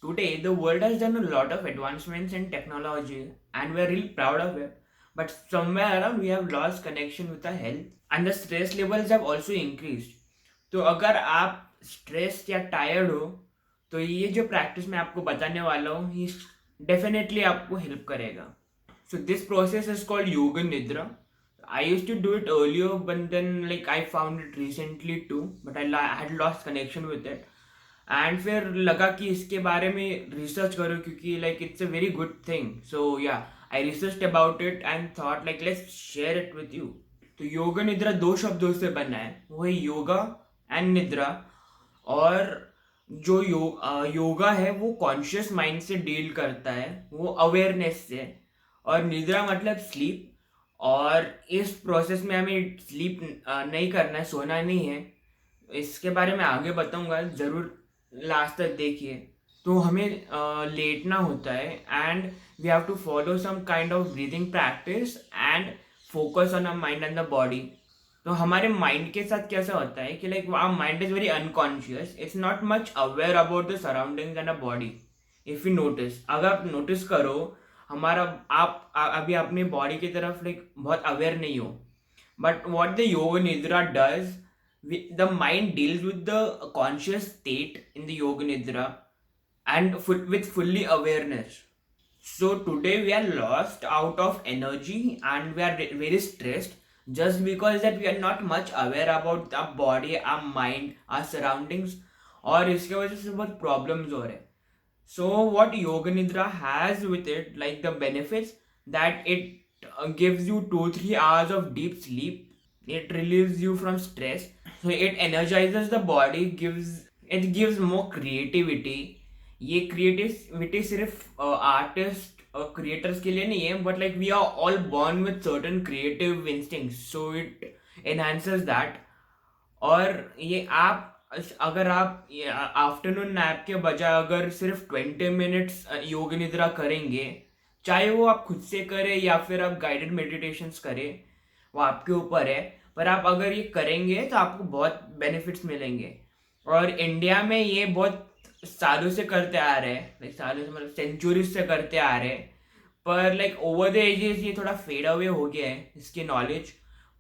Today, the world has done a lot of advancements in technology and we're really proud of it. But somewhere around, we have lost connection with our health and the stress levels have also increased. तो अगर आप stress या tired हो तो ये जो practice मैं आपको बताने वाला हूँ ये डेफिनेटली आपको हेल्प करेगा. So this process is called Yoga Nidra. I used to do it earlier, but then like I found it recently too, but I had lost connection with it. And फिर लगा कि इसके बारे में research करो क्योंकि like it's a very good thing. So yeah I research about it and thought like let's share it with you. तो योग निद्रा दो शब्दों से बना है, वो है योगा एंड निद्रा. और जो योगा है वो कॉन्शियस माइंड से डील करता है, वो अवेयरनेस से. और निद्रा मतलब स्लीप. और इस प्रोसेस में हमें स्लीप नहीं करना है, सोना नहीं है. इसके बारे में आगे बताऊंगा, ज़रूर लास्ट तक देखिए. तो हमें लेटना होता है and we have to follow some kind of breathing practice and focus on a mind and the body. तो हमारे माइंड के साथ कैसा होता है कि like our mind is very unconscious, it's not much aware about the surroundings and a body. If you notice, अगर आप नोटिस करो, हमारा अभी अपनी बॉडी की तरफ लाइक बहुत अवेयर नहीं हो. बट वॉट द योग निद्रा does, the mind deals with the conscious state in the yoga nidra and with fully awareness. So today we are lost out of energy and we are very stressed just because that we are not much aware about our body, our mind, our surroundings. और इसके वजह से बहुत problems हो रहे. So what yoga nidra has with it, like the benefits, that it gives you 2-3 hours of deep sleep. It relieves you from stress, so it energizes the body, gives more creativity. ये creativity सिर्फ artist और creators के लिए नहीं है, but like we are all born with certain creative instincts, so it enhances that. और ये आप अगर आप आफ्टरनून नैप के बजाय अगर सिर्फ 20 मिनट्स योग निद्रा करेंगे, चाहे वो आप खुद से करें या फिर आप गाइडेड मेडिटेशंस करें, वो आपके ऊपर है. पर आप अगर ये करेंगे तो आपको बहुत बेनिफिट्स मिलेंगे. और इंडिया में ये बहुत सालों से करते आ रहे हैं, लाइक सालों से मतलब सेंचुरीज से करते आ रहे हैं. पर लाइक ओवर द एजेस ये थोड़ा फेड अवे हो गया है इसकी नॉलेज.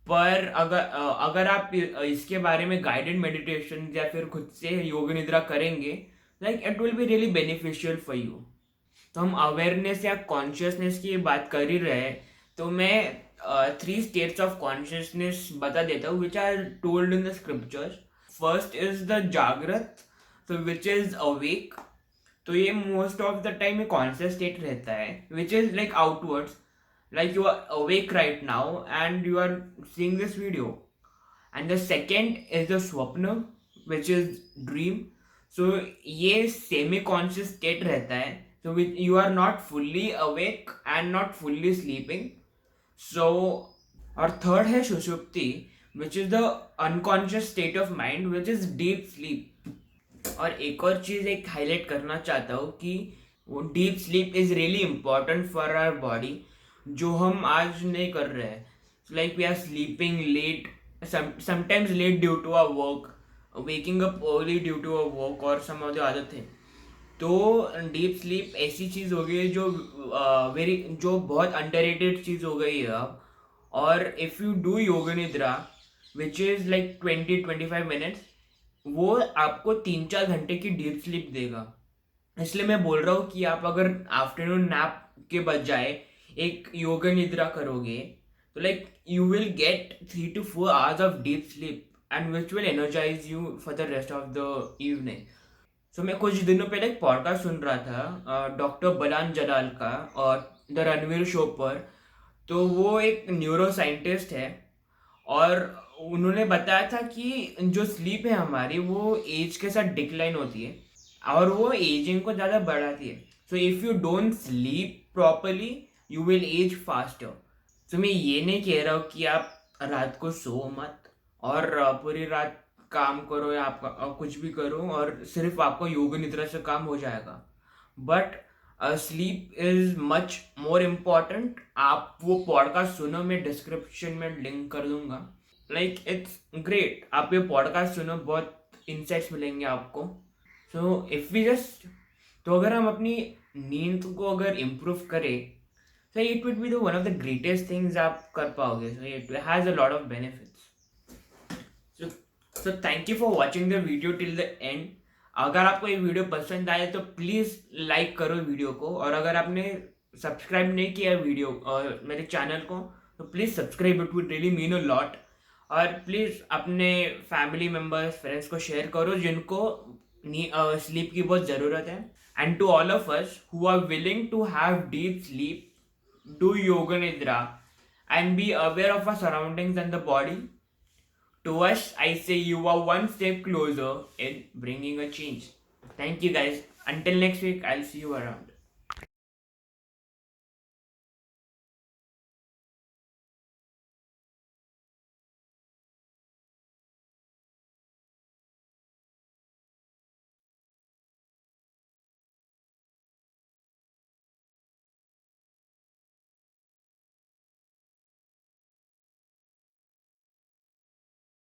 पर अगर आप इसके बारे में गाइडेड मेडिटेशन या फिर खुद से योग निद्रा करेंगे, like it will be really beneficial for you. तो हम अवेयरनेस या कॉन्शियसनेस की बात कर ही रहे हैं, तो मैं 3 states ऑफ कॉन्शियसनेस बता देता हूँ which are told in the scriptures. First is the जागृत, तो विच इज अवेक. तो ये मोस्ट ऑफ द टाइम ये कॉन्शियस स्टेट रहता है which is like outwards, like you are awake right now and you are seeing this video. And the second is the swapna, which is dream. So ये semi conscious state रहता है, so you are not fully awake and not fully sleeping. So और third है सुषुप्ति, which is the unconscious state of mind, which is deep sleep. और एक और चीज़ एक हाईलाइट करना चाहता हूँ कि वो deep sleep is really important for our body, जो हम आज नहीं कर रहे हैं. Like we are sleeping late, sometimes late due to our work, waking up early due to our work और some of the other thing. तो deep sleep ऐसी चीज़ हो गई है जो बहुत अंडररेटेड चीज़ हो गई है अब. और इफ़ यू डू योग निद्रा विच इज़ लाइक 20-25 मिनट्स, वो आपको 3-4 घंटे की डीप स्लीप देगा. इसलिए मैं बोल रहा हूँ कि आप अगर आफ्टरनून नैप के बजाय एक योगा निद्रा करोगे तो like you will get 3-4 hours of deep sleep and which will energise you for the rest of the evening. So मैं कुछ दिनों पहले एक पॉडकास्ट सुन रहा था डॉक्टर बलान जलाल का और द रणवीर शो पर. तो वो एक न्यूरो साइंटिस्ट है और उन्होंने बताया था कि जो स्लीप है हमारी वो एज के साथ डिक्लाइन होती है और वो एजिंग को ज़्यादा बढ़ाती है. So if you don't sleep properly you will age faster. तो मैं ये नहीं कह रहा हूँ कि आप रात को सो मत और पूरी रात काम करो या आप कुछ भी करो और सिर्फ आपको योग निद्रा से काम हो जाएगा. But sleep is much more important. आप वो पॉडकास्ट सुनो, मैं डिस्क्रिप्शन में लिंक कर दूंगा. लाइक इट्स ग्रेट, आप ये पॉडकास्ट सुनो, बहुत इंसाइट्स मिलेंगे आपको. सो इफ वी जस्ट तो अगर हम अपनी नींद को अगर इम्प्रूव करें, तो it will be the one of the greatest things आप कर पाओगे. So it has a lot of benefits. So so thank you for watching the video till the end. अगर आपको ये वीडियो पसंद आए तो प्लीज़ लाइक करो वीडियो को, और अगर आपने सब्सक्राइब नहीं किया वीडियो मेरे चैनल को, तो please subscribe. It would really mean a lot. और प्लीज़ अपने फैमिली मेम्बर्स, फ्रेंड्स को शेयर करो जिनको स्लीप की बहुत ज़रूरत है. And to all of us who are willing to have deep sleep, do yoga nidra, and be aware of our surroundings and the body. To us, I say you are one step closer in bringing a change. Thank you guys. Until next week, I'll see you around.